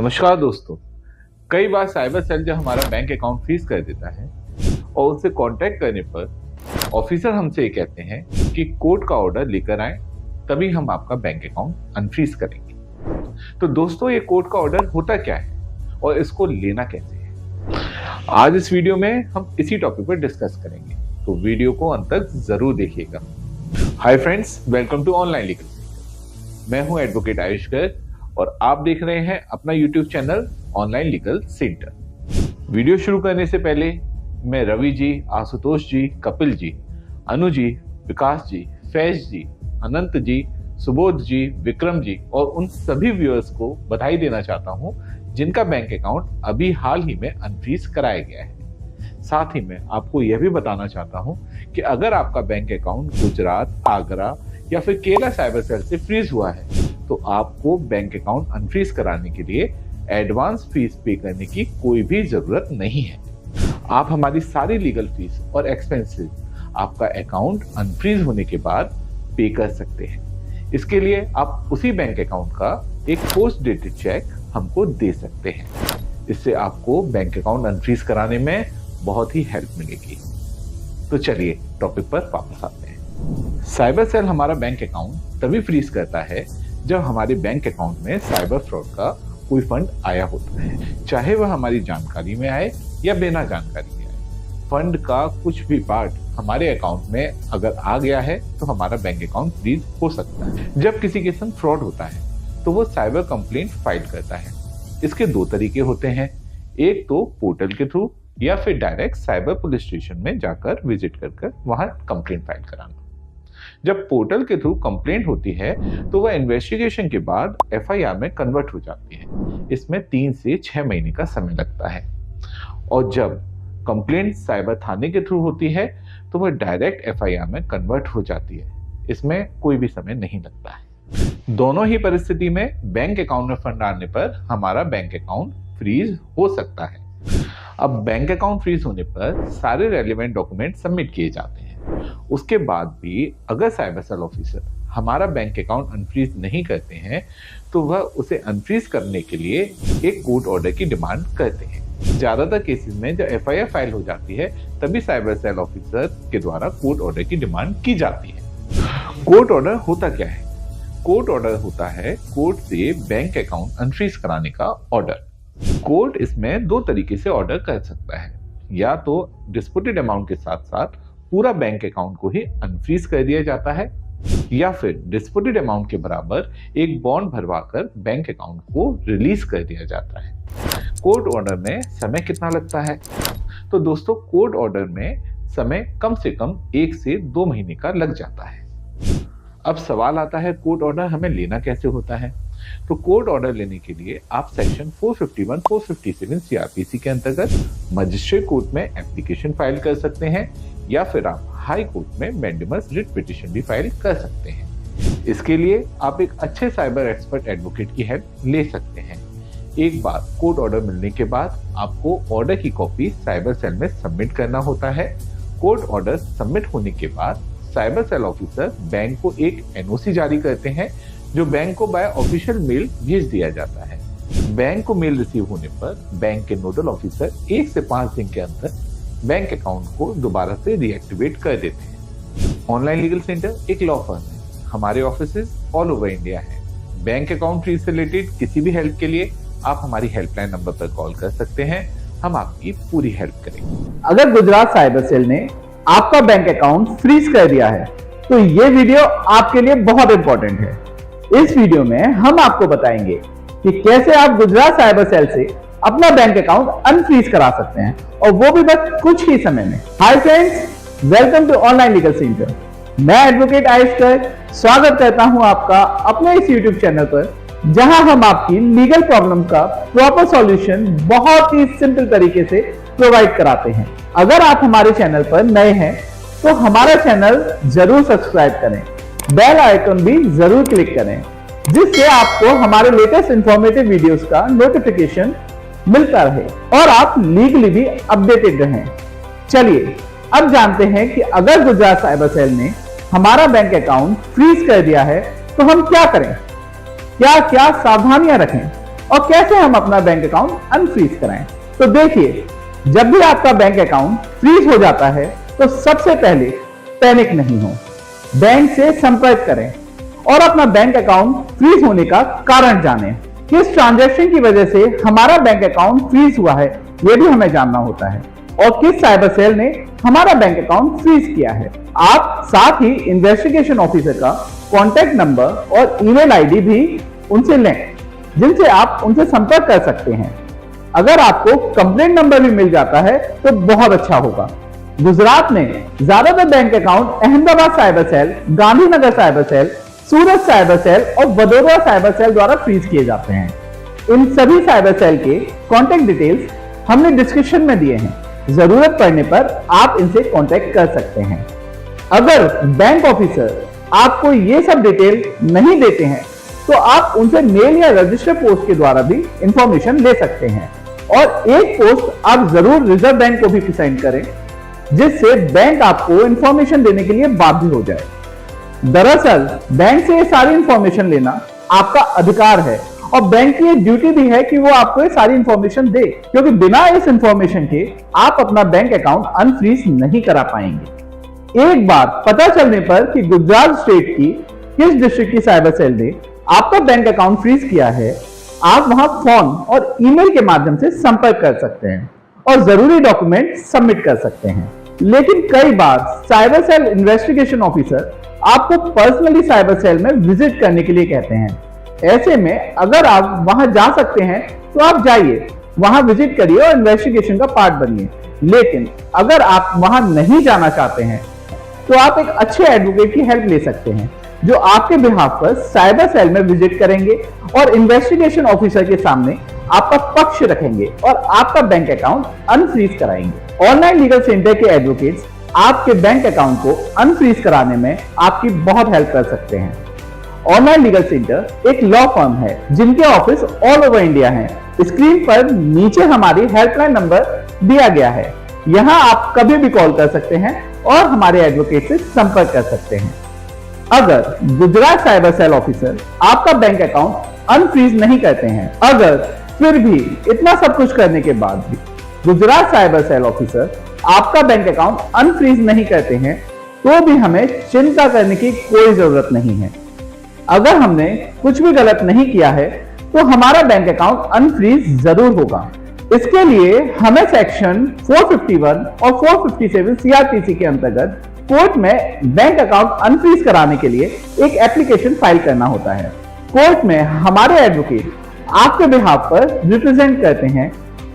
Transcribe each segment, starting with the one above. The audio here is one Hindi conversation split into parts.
नमस्कार दोस्तों। कई बार साइबर सेल जो हमारा बैंक अकाउंट फ्रीज कर देता है और उससे कांटेक्ट करने पर ऑफिसर हमसे ये कहते हैं कि कोर्ट का ऑर्डर लेकर आए, तभी हम आपका बैंक अकाउंट अनफ्रीज करेंगे। तो दोस्तों, ये कोर्ट का ऑर्डर होता क्या है और इसको लेना कैसे है, आज इस वीडियो में हम इसी टॉपिक पर डिस्कस करेंगे, तो वीडियो को अंत तक जरूर देखिएगा। Hi friends, welcome to online legal centre. मैं हूं एडवोकेट आयुष गर्ग और आप देख रहे हैं अपना YouTube channel online legal centre. Video शुरू करने से पहले मैं रवि जी, आशुतोष जी, कपिल जी, अनु जी, विकास जी, फैज जी, अनंत जी, सुबोध जी, विक्रम जी और उन सभी व्यूअर्स को बधाई देना चाहता हूं जिनका बैंक अकाउंट अभी हाल ही में अनफ्रीज कराया गया है। साथ ही मैं आपको यह भी बताना चाहता हूं कि अगर आपका बैंक अकाउंट गुजरात, आगरा या फिर केरला साइबर सेल से फ्रीज हुआ है तो आपको बैंक अकाउंट अनफ्रीज कराने के लिए एडवांस फीस पे करने की कोई भी जरूरत नहीं है। आप हमारी सारी लीगल फीस और एक्सपेंसेस आपका अकाउंट अनफ्रीज होने के बाद पे कर सकते हैं। इसके लिए आप उसी बैंक अकाउंट का एक पोस्ट डेटेड चेक हमको दे सकते हैं। इससे आपको बैंक अकाउंट अनफ्रीज कराने में बहुत ही हेल्प मिलेगी। तो चलिए टॉपिक पर वापस आते हैं। साइबर सेल हमारा बैंक अकाउंट तभी फ्रीज करता है जब हमारे बैंक अकाउंट में साइबर फ्रॉड का कोई फंड आया होता है, चाहे वह हमारी जानकारी में आए या बिना जानकारी में आए। फंड का कुछ भी पार्ट हमारे अकाउंट में अगर आ गया है तो हमारा बैंक अकाउंट फ्रीज हो सकता है। जब किसी के संग फ्रॉड होता है तो वो साइबर कंप्लेंट फाइल करता है। इसके दो तरीके होते हैं, एक तो पोर्टल के थ्रू या फिर डायरेक्ट साइबर पुलिस स्टेशन में जाकर विजिट कर वहां कंप्लेंट फाइल कराना। जब पोर्टल के थ्रू कंप्लेंट होती है तो वह इन्वेस्टिगेशन के बाद एफआईआर में कन्वर्ट हो जाती है। इसमें 3 से 6 महीने का समय लगता है। और जब कंप्लेंट साइबर थाने के थ्रू होती है तो वह डायरेक्ट एफआईआर में कन्वर्ट हो जाती है। इसमें कोई भी समय नहीं लगता है। दोनों ही परिस्थिति में बैंक अकाउंट में फंड आने पर हमारा बैंक अकाउंट फ्रीज हो सकता है। अब बैंक अकाउंट फ्रीज होने पर सारे रेलेवेंट डॉक्यूमेंट सबमिट किए जाते हैं। उसके बाद भी अगर साइबर सेल ऑफिसर हमारा बैंक अकाउंट अनफ्रीज नहीं करते हैं तो वह उसे अनफ्रीज करने के लिए एक कोर्ट ऑर्डर की डिमांड करते हैं। ज्यादातर केसेस में जब एफआईआर फाइल हो जाती है तभी साइबर सेल ऑफिसर के द्वारा कोर्ट ऑर्डर की डिमांड की जाती है। कोर्ट ऑर्डर होता क्या है? कोर्ट ऑर्डर होता है कोर्ट से बैंक अकाउंट अनफ्रीज कराने का ऑर्डर। कोर्ट इसमें 2 तरीके से ऑर्डर कर सकता है, या तो डिस्प्यूटेड अमाउंट के साथ साथ पूरा बैंक अकाउंट को ही अनफ्रीज कर दिया जाता है, या फिर डिस्प्यूटेड अमाउंट के बराबर एक बॉन्ड भरवाकर बैंक अकाउंट को रिलीज कर दिया जाता है। कोर्ट ऑर्डर में समय कितना लगता है? तो दोस्तों, कोर्ट ऑर्डर में समय कम से कम 1 से 2 महीने का लग जाता है। अब सवाल आता है, कोर्ट ऑर्डर हमें लेना कैसे होता है? तो कोर्ट ऑर्डर लेने के लिए आप सेक्शन 451, 457 सीआरपीसी के अंतर्गत मजिस्ट्रेट कोर्ट में एप्लीकेशन फाइल कर सकते हैं, या फिर आप हाई कोर्ट में मैंडेमस रिट पिटीशन भी फाइल कर सकते हैं। इसके लिए आप एक अच्छे साइबर एक्सपर्ट एडवोकेट की हेल्प ले सकते हैं। एक बार कोर्ट ऑर्डर मिलने के बाद आपको ऑर्डर की कॉपी साइबर सेल में सबमिट करना होता है। कोर्ट ऑर्डर सबमिट होने के बाद साइबर सेल ऑफिसर बैंक को एक एनओसी जारी करते हैं, जो बैंक को बाय ऑफिशियल मेल भेज दिया जाता है। बैंक को मेल रिसीव होने पर बैंक के नोडल ऑफिसर 1 से 5 दिन के अंदर बैंक अकाउंट को दोबारा से रीएक्टिवेट कर देते हैं। ऑनलाइन लीगल सेंटर एक लॉ फर्म है। हमारे ऑफिसेज ऑल ओवर इंडिया हैं। बैंक अकाउंट फ्रीज से रिलेटेड किसी भी हेल्प के लिए आप हमारी हेल्पलाइन नंबर पर कॉल कर सकते हैं। हम आपकी पूरी हेल्प करेंगे। अगर गुजरात साइबर सेल ने आपका बैंक अकाउंट फ्रीज कर दिया है तो ये वीडियो आपके लिए बहुत इंपॉर्टेंट है। इस वीडियो में हम आपको बताएंगे कि कैसे आप गुजरात साइबर सेल से अपना बैंक अकाउंट अनफ्रीज करा सकते हैं, और वो भी बस कुछ ही समय में। Hi friends, welcome to online legal centre. मैं एडवोकेट आयुष गर्ग स्वागत करता हूं आपका अपने इस यूट्यूब चैनल पर, जहां हम आपकी लीगल प्रॉब्लम का प्रॉपर सॉल्यूशन बहुत ही सिंपल तरीके से प्रोवाइड कराते हैं। अगर आप हमारे चैनल पर नए हैं तो हमारा चैनल जरूर सब्सक्राइब करें, बेल आइकन भी जरूर क्लिक करें, जिससे आपको हमारे लेटेस्ट इंफॉर्मेटिव वीडियोस का नोटिफिकेशन मिलता रहे और आप लीगली भी अपडेटेड रहें। चलिए अब जानते हैं कि अगर गुजरात साइबर सेल ने हमारा बैंक अकाउंट फ्रीज कर दिया है तो हम क्या करें, क्या क्या सावधानियां रखें और कैसे हम अपना बैंक अकाउंट अनफ्रीज कराएं। तो देखिए, जब भी आपका बैंक अकाउंट फ्रीज हो जाता है तो सबसे पहले पैनिक नहीं हो, बैंक से संपर्क करें और अपना बैंक अकाउंट फ्रीज होने का कारण जानें। किस ट्रांजैक्शन की वजह से हमारा बैंक अकाउंट फ्रीज हुआ है यह भी हमें जानना होता है, और किस साइबर सेल ने हमारा बैंक अकाउंट फ्रीज किया है। आप साथ ही इन्वेस्टिगेशन ऑफिसर का कॉन्टैक्ट नंबर और ईमेल आईडी भी उनसे लें, जिनसे आप उनसे संपर्क कर सकते हैं। अगर आपको कंप्लेंट नंबर भी मिल जाता है तो बहुत अच्छा होगा। गुजरात में ज्यादातर bank account Ahmedabad cyber cell, Gandhinagar cyber cell, Surat cyber cell और वडोदरा साइबर सेल द्वारा फ्रीज किए जाते हैं। इन सभी साइबर सेल के कॉन्टैक्ट डिटेल्स हमने डिस्क्रिप्शन में दिए हैं, जरूरत पड़ने पर आप इनसे कॉन्टैक्ट कर सकते हैं। अगर बैंक ऑफिसर आपको ये सब डिटेल नहीं देते हैं तो आप उनसे मेल या रजिस्टर पोस्ट के द्वारा भी इंफॉर्मेशन ले सकते हैं, और एक पोस्ट आप जरूर रिजर्व बैंक को भी सेंड करें, जिससे बैंक आपको इंफॉर्मेशन देने के लिए बाध्य हो जाए। दरअसल बैंक से ये सारी इंफॉर्मेशन लेना आपका अधिकार है, और बैंक की ड्यूटी भी है कि वो आपको ये सारी इंफॉर्मेशन दे, क्योंकि बिना इस इंफॉर्मेशन के आप अपना बैंक अकाउंट अनफ्रीज नहीं करा पाएंगे। एक बार पता चलने पर कि गुजरात स्टेट की किस डिस्ट्रिक्ट की साइबर सेल ने आपका बैंक अकाउंट फ्रीज किया है, आप वहां फोन और ईमेल के माध्यम से संपर्क कर सकते हैं और जरूरी डॉक्यूमेंट सबमिट कर सकते हैं। लेकिन कई बार साइबर सेल इन्वेस्टिगेशन ऑफिसर आपको पर्सनली साइबर सेल में विजिट करने के लिए कहते हैं। ऐसे में अगर आप वहां जा सकते हैं तो आप जाइए, वहां विजिट करिए और इन्वेस्टिगेशन का पार्ट बनिए। लेकिन अगर आप वहां नहीं जाना चाहते हैं तो आप एक अच्छे एडवोकेट की हेल्प ले सकते हैं, जो आपके बिहाफ पर साइबर सेल में विजिट करेंगे और इन्वेस्टिगेशन ऑफिसर के सामने आपका पक्ष रखेंगे और आपका बैंक अकाउंट अनफ्रीज कराएंगे। ऑनलाइन लीगल सेंटर के एडवोकेट्स आपके बैंक अकाउंट को अनफ्रीज कराने में आपकी बहुत हेल्प कर सकते हैं। ऑनलाइन लीगल सेंटर एक लॉ फर्म है जिनके ऑफिस ऑल ओवर इंडिया हैं। स्क्रीन पर नीचे हमारी हेल्पलाइन नंबर दिया गया है, यहां आप कभी भी कॉल कर सकते हैं और हमारे एडवोकेट से संपर्क कर सकते हैं। अगर गुजरात साइबर सेल ऑफिसर आपका बैंक अकाउंट अनफ्रीज नहीं करते हैं, अगर फिर भी इतना सब कुछ करने के बाद भी गुजरात साइबर सेल ऑफिसर आपका बैंक अकाउंट अनफ्रीज नहीं करते हैं, तो भी हमें चिंता करने की कोई जरूरत नहीं है। अगर हमने कुछ भी गलत नहीं किया है तो हमारा बैंक अकाउंट अनफ्रीज जरूर होगा। इसके लिए हमें सेक्शन 451 और 457 सीआरपीसी के अंतर्गत कोर्ट में बैंक अकाउंट अनफ्रीज कराने के लिए एक एप्लीकेशन फाइल करना होता है। कोर्ट में हमारे एडवोकेट आपके बिहाफ पर रिप्रेजेंट करते हैं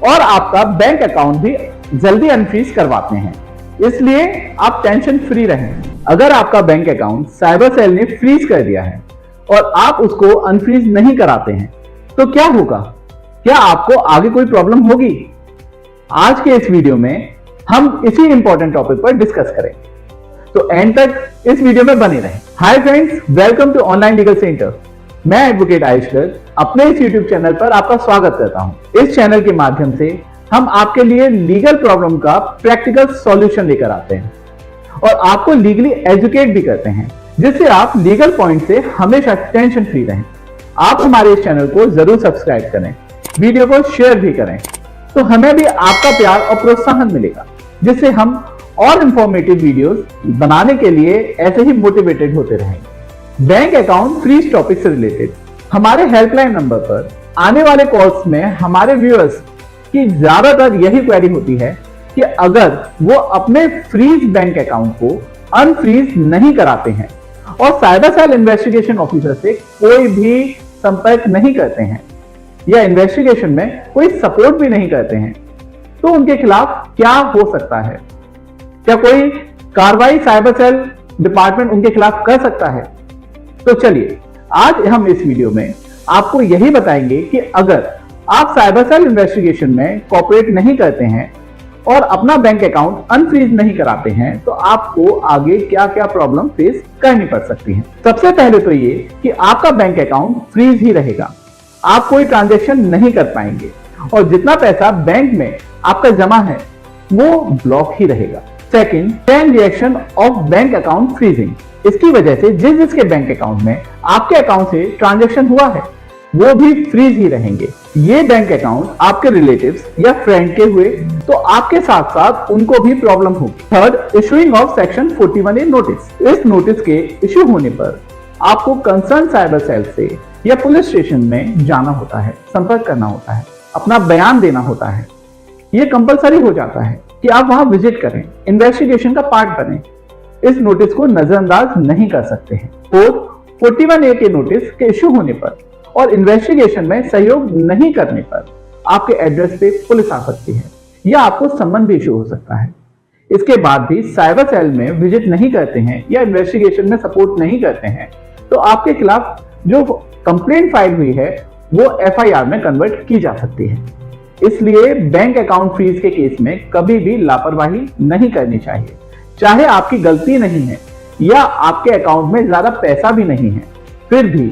और आपका बैंक अकाउंट भी जल्दी अनफ्रीज करवाते हैं, इसलिए आप टेंशन फ्री रहें। अगर आपका बैंक अकाउंट साइबर सेल ने फ्रीज कर दिया है और आप उसको अनफ्रीज नहीं कराते हैं तो क्या होगा? क्या आपको आगे कोई प्रॉब्लम होगी? आज के इस वीडियो में हम इसी इंपॉर्टेंट टॉपिक पर डिस्कस करेंगे, तो एंड तक इस वीडियो में बने रहें। Hi friends, welcome to online legal centre. मैं एडवोकेट आयुष गर्ग अपने इस यूट्यूब चैनल पर आपका स्वागत करता हूं। इस चैनल के माध्यम से हम आपके लिए लीगल प्रॉब्लम का प्रैक्टिकल सॉल्यूशन लेकर आते हैं और आपको लीगली एजुकेट भी करते हैं, जिससे आप लीगल पॉइंट से हमेशा टेंशन फ्री रहें। आप हमारे इस चैनल को जरूर सब्सक्राइब करें, वीडियो को शेयर भी करें, तो हमें भी आपका प्यार और प्रोत्साहन मिलेगा, जिससे हम और इंफॉर्मेटिव वीडियोस बनाने के लिए ऐसे ही मोटिवेटेड होते रहेंगे। बैंक अकाउंट फ्रीज टॉपिक से रिलेटेड हमारे हेल्पलाइन नंबर पर आने वाले कॉल्स में हमारे व्यूअर्स की ज्यादातर यही क्वेरी होती है कि अगर वो अपने फ्रीज बैंक अकाउंट को अनफ्रीज नहीं कराते हैं और साइबर सेल इन्वेस्टिगेशन ऑफिसर से कोई भी संपर्क नहीं करते हैं या इन्वेस्टिगेशन में कोई सपोर्ट भी नहीं करते हैं, तो उनके खिलाफ क्या हो सकता है? क्या कोई कार्रवाई साइबर सेल डिपार्टमेंट उनके खिलाफ कर सकता है? तो चलिए आज हम इस वीडियो में आपको यही बताएंगे कि अगर आप साइबर सेल इन्वेस्टिगेशन में कोऑपरेट नहीं करते हैं और अपना बैंक अकाउंट अनफ्रीज नहीं कराते हैं तो आपको आगे क्या क्या प्रॉब्लम फेस करनी पड़ सकती है। सबसे पहले तो ये कि आपका बैंक अकाउंट फ्रीज ही रहेगा, आप कोई ट्रांजैक्शन नहीं कर पाएंगे और जितना पैसा बैंक में आपका जमा है वो ब्लॉक ही रहेगा। Second, chain reaction of bank account freezing. इसकी वजह से जिसके बैंक अकाउंट में आपके अकाउंट से ट्रांजैक्शन हुआ है वो भी फ्रीज ही रहेंगे। ये बैंक अकाउंट आपके रिलेटिव्स या फ्रेंड के हुए तो आपके साथ साथ उनको भी प्रॉब्लम होगी। Third, issuing of section 41A notice. इस नोटिस के इशू होने पर आपको कंसर्न साइबर सेल से या पुलिस स्टेशन में जाना होता है, संपर्क करना होता है, अपना बयान देना होता है। ये कंपलसरी हो जाता है कि आप वहां विजिट करें, इन्वेस्टिगेशन का पार्ट बने। इस नोटिस को नजरअंदाज नहीं कर सकते हैं। फोर्थ, 41A के नोटिस के इशू होने पर और इन्वेस्टिगेशन में सहयोग नहीं करने पर आपके एड्रेस पे पुलिस आ सकती है या आपको सम्मन भी इशू हो सकता है। इसके बाद भी साइबर सेल में विजिट नहीं करते हैं या इन्वेस्टिगेशन में सपोर्ट नहीं करते हैं तो आपके खिलाफ जो कंप्लेंट फाइल हुई है वो FIR में कन्वर्ट की जा सकती है। इसलिए बैंक अकाउंट फ्रीज के केस में कभी भी लापरवाही नहीं करनी चाहिए। चाहे आपकी गलती नहीं है या आपके अकाउंट में ज्यादा पैसा भी नहीं है, फिर भी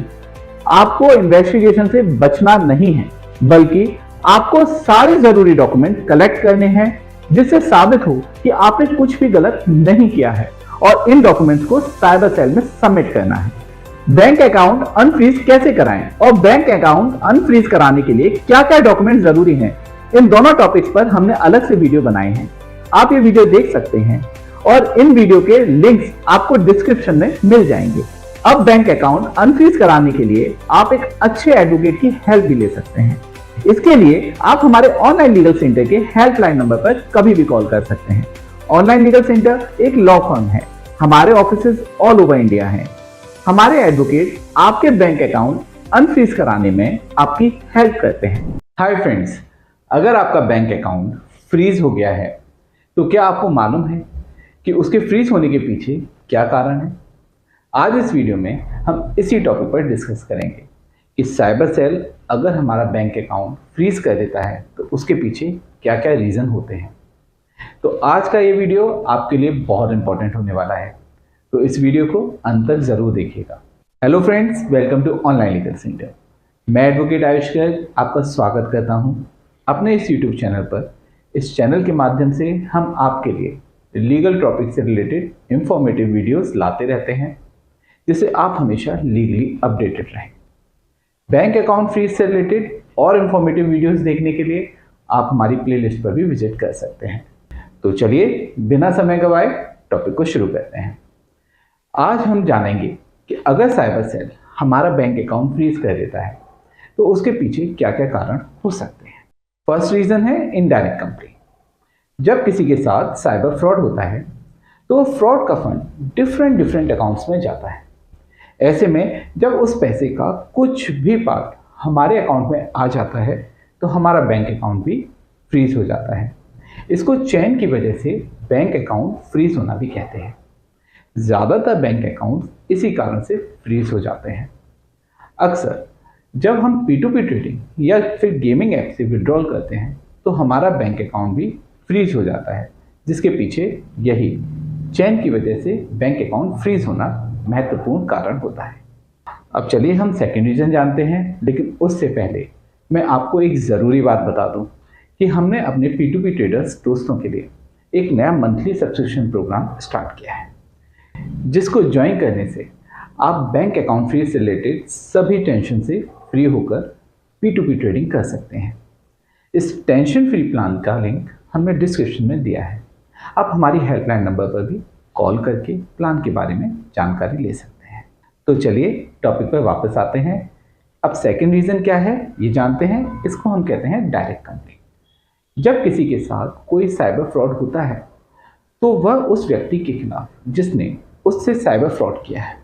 आपको इन्वेस्टिगेशन से बचना नहीं है, बल्कि आपको सारे जरूरी डॉक्यूमेंट कलेक्ट करने हैं जिससे साबित हो कि आपने कुछ भी गलत नहीं किया है और इन डॉक्यूमेंट्स को साइबर सेल में सबमिट करना है। बैंक अकाउंट अनफ्रीज कैसे कराएं और बैंक अकाउंट अनफ्रीज कराने के लिए क्या क्या डॉक्यूमेंट जरूरी हैं, इन दोनों टॉपिक्स पर हमने अलग से वीडियो बनाए हैं। आप ये वीडियो देख सकते हैं और इन वीडियो के लिंक्स आपको डिस्क्रिप्शन में मिल जाएंगे। अब बैंक अकाउंट अनफ्रीज कराने के लिए आप एक अच्छे एडवोकेट की हेल्प भी ले सकते हैं। इसके लिए आप हमारे ऑनलाइन लीगल सेंटर के हेल्पलाइन नंबर पर कभी भी कॉल कर सकते हैं। ऑनलाइन लीगल सेंटर एक लॉ फर्म है। हमारे ऑफिसेज ऑल ओवर इंडिया हैं। हमारे एडवोकेट आपके बैंक अकाउंट अनफ्रीज कराने में आपकी हेल्प करते हैं। हाय फ्रेंड्स, अगर आपका बैंक अकाउंट फ्रीज हो गया है तो क्या आपको मालूम है कि उसके फ्रीज होने के पीछे क्या कारण है? आज इस वीडियो में हम इसी टॉपिक पर डिस्कस करेंगे कि साइबर सेल अगर हमारा बैंक अकाउंट फ्रीज कर देता है तो उसके पीछे क्या क्या रीज़न होते हैं। तो आज का ये वीडियो आपके लिए बहुत इंपॉर्टेंट होने वाला है, तो इस वीडियो को अंत तक जरूर देखिएगा। Hello friends, welcome to online legal centre. मैं एडवोकेट आयुष गर्ग आपका स्वागत करता हूं अपने इस यूट्यूब चैनल पर। इस चैनल के माध्यम से हम आपके लिए लीगल टॉपिक से रिलेटेड इंफॉर्मेटिव वीडियोस लाते रहते हैं जिससे आप हमेशा लीगली अपडेटेड रहें। बैंक अकाउंट फ्रीज से रिलेटेड और इंफॉर्मेटिव वीडियोस देखने के लिए आप हमारी प्लेलिस्ट पर भी विजिट कर सकते हैं। तो चलिए बिना समय गवाए टॉपिक को शुरू करते हैं। आज हम जानेंगे कि अगर साइबर सेल हमारा बैंक अकाउंट फ्रीज कर देता है तो उसके पीछे क्या क्या कारण हो सकते हैं। फर्स्ट रीजन है इनडायरेक्ट कंप्लेंट। जब किसी के साथ साइबर फ्रॉड होता है तो फ्रॉड का फंड डिफरेंट अकाउंट्स में जाता है। ऐसे में जब उस पैसे का कुछ भी पार्ट हमारे अकाउंट में आ जाता है तो हमारा बैंक अकाउंट भी फ्रीज हो जाता है। इसको चेन की वजह से बैंक अकाउंट फ्रीज होना भी कहते हैं। ज़्यादातर बैंक अकाउंट इसी कारण से फ्रीज हो जाते हैं। अक्सर जब हम P2P ट्रेडिंग या फिर गेमिंग ऐप से विड्रॉल करते हैं तो हमारा बैंक अकाउंट भी फ्रीज हो जाता है, जिसके पीछे यही चेन की वजह से बैंक अकाउंट फ्रीज होना महत्वपूर्ण कारण होता है। अब चलिए हम सेकेंड रीजन जानते हैं, लेकिन उससे पहले मैं आपको एक ज़रूरी बात बता दूं कि हमने अपने P2P ट्रेडर्स दोस्तों के लिए एक नया मंथली सब्सक्रिप्शन प्रोग्राम स्टार्ट किया है, जिसको ज्वाइन करने से आप बैंक अकाउंट फ्रीज से रिलेटेड सभी टेंशन से फ्री होकर P2P ट्रेडिंग कर सकते हैं। इस टेंशन फ्री प्लान का लिंक हमने डिस्क्रिप्शन में दिया है। आप हमारी हेल्पलाइन नंबर पर भी कॉल करके प्लान के बारे में जानकारी ले सकते हैं। तो चलिए टॉपिक पर वापस आते हैं। अब सेकंड रीज़न क्या है ये जानते हैं। इसको हम कहते हैं डायरेक्ट कंप्लेंट। जब किसी के साथ कोई साइबर फ्रॉड होता है तो वह उस व्यक्ति के खिलाफ जिसने उससे साइबर फ्रॉड किया है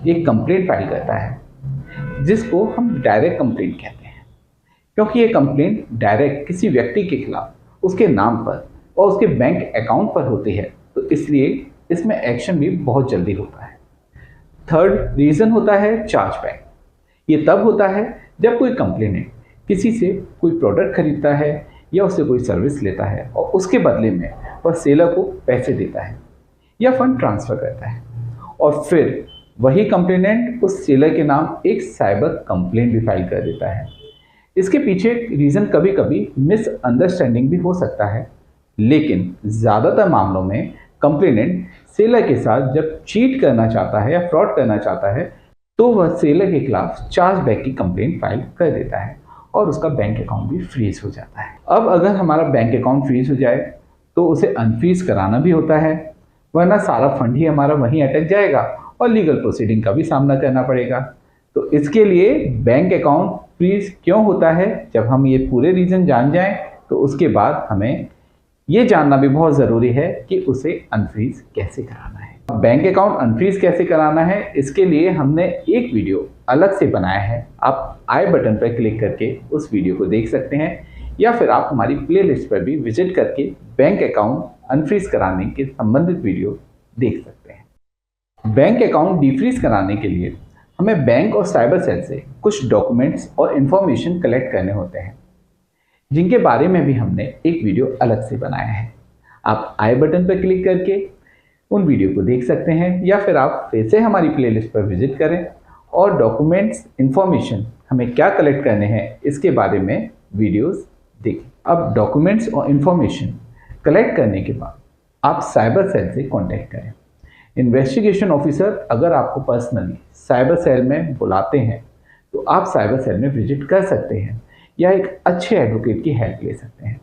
एक कंप्लेंट फाइल करता है, जिसको हम डायरेक्ट कंप्लेंट कहते हैं। क्योंकि ये कंप्लेंट डायरेक्ट किसी व्यक्ति के खिलाफ उसके नाम पर और उसके बैंक अकाउंट पर होती है, तो इसलिए इसमें एक्शन भी बहुत जल्दी होता है। थर्ड रीज़न होता है चार्जबैक। ये तब होता है जब कोई कंप्लेनेंट किसी से कोई प्रोडक्ट खरीदता है या उससे कोई सर्विस लेता है और उसके बदले में वह सेलर को पैसे देता है या फंड ट्रांसफ़र करता है, और फिर वही कंप्लेनेंट उस सेलर के नाम एक साइबर कंप्लेंट भी फाइल कर देता है। इसके पीछे रीज़न कभी कभी मिसअंडरस्टैंडिंग भी हो सकता है, लेकिन ज़्यादातर मामलों में कंप्लेनेंट सेलर के साथ जब चीट करना चाहता है या फ्रॉड करना चाहता है तो वह सेलर के खिलाफ चार्जबैक की कंप्लेंट फाइल कर देता है और उसका बैंक अकाउंट भी फ्रीज हो जाता है। अब अगर हमारा बैंक अकाउंट फ्रीज हो जाए तो उसे अनफ्रीज कराना भी होता है, वरना सारा फंड ही हमारा वहीं अटक जाएगा और लीगल प्रोसीडिंग का भी सामना करना पड़ेगा। तो इसके लिए बैंक अकाउंट फ्रीज क्यों होता है, जब हम ये पूरे रीजन जान जाएं तो उसके बाद हमें ये जानना भी बहुत ज़रूरी है कि उसे अनफ्रीज कैसे कराना है। बैंक अकाउंट अनफ्रीज कैसे कराना है, इसके लिए हमने एक वीडियो अलग से बनाया है। आप आई बटन पर क्लिक करके उस वीडियो को देख सकते हैं, या फिर आप हमारी प्लेलिस्ट पर भी विजिट करके बैंक अकाउंट अनफ्रीज कराने के संबंधित वीडियो देख सकते हैं। बैंक अकाउंट डिफ्रीज कराने के लिए हमें बैंक और साइबर सेल से कुछ डॉक्यूमेंट्स और इन्फॉर्मेशन कलेक्ट करने होते हैं, जिनके बारे में भी हमने एक वीडियो अलग से बनाया है। आप आई बटन पर क्लिक करके उन वीडियो को देख सकते हैं, या फिर आप फिर से हमारी प्लेलिस्ट पर विजिट करें और डॉक्यूमेंट्स इन्फॉर्मेशन हमें क्या कलेक्ट करने हैं इसके बारे में वीडियोस देखें। अब डॉक्यूमेंट्स और इन्फॉर्मेशन कलेक्ट करने के बाद आप साइबर सेल से कांटेक्ट करें। इन्वेस्टिगेशन ऑफिसर अगर आपको पर्सनली साइबर सेल में बुलाते हैं तो आप साइबर सेल में विजिट कर सकते हैं, या एक अच्छे एडवोकेट की हेल्प ले सकते हैं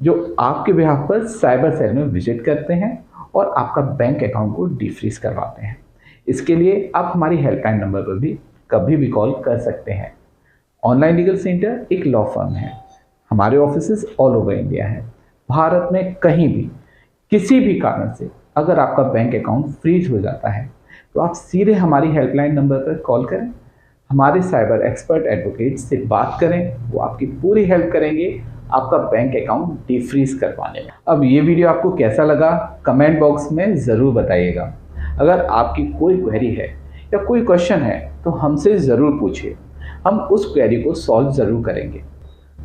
जो आपके बिहाफ पर साइबर सेल में विजिट करते हैं और आपका बैंक अकाउंट को डिफ्रीज करवाते हैं। इसके लिए आप हमारी हेल्पलाइन नंबर पर भी कभी भी कॉल कर सकते हैं। ऑनलाइन लीगल सेंटर एक लॉ फर्म है। हमारे ऑफिसेस ऑल ओवर इंडिया हैं। भारत में कहीं भी किसी भी कारण से अगर आपका बैंक अकाउंट फ्रीज हो जाता है तो आप सीधे हमारी हेल्पलाइन नंबर पर कॉल करें, हमारे साइबर एक्सपर्ट एडवोकेट से बात करें, वो आपकी पूरी हेल्प करेंगे आपका बैंक अकाउंट डिफ्रीज करवाने में। अब ये वीडियो आपको कैसा लगा कमेंट बॉक्स में ज़रूर बताइएगा। अगर आपकी कोई क्वेरी है या कोई क्वेश्चन है तो हमसे ज़रूर पूछिए, हम उस क्वेरी को सॉल्व ज़रूर करेंगे।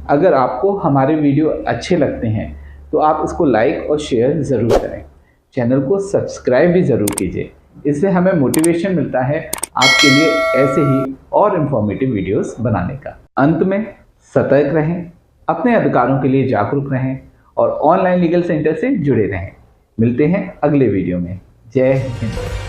अगर आपको हमारे वीडियो अच्छे लगते हैं तो आप इसको लाइक और शेयर ज़रूर करें। चैनल को सब्सक्राइब भी ज़रूर कीजिए, इससे हमें मोटिवेशन मिलता है आपके लिए ऐसे ही और इन्फॉर्मेटिव वीडियोस बनाने का। अंत में सतर्क रहें, अपने अधिकारों के लिए जागरूक रहें और ऑनलाइन लीगल सेंटर से जुड़े रहें। मिलते हैं अगले वीडियो में। जय हिंद।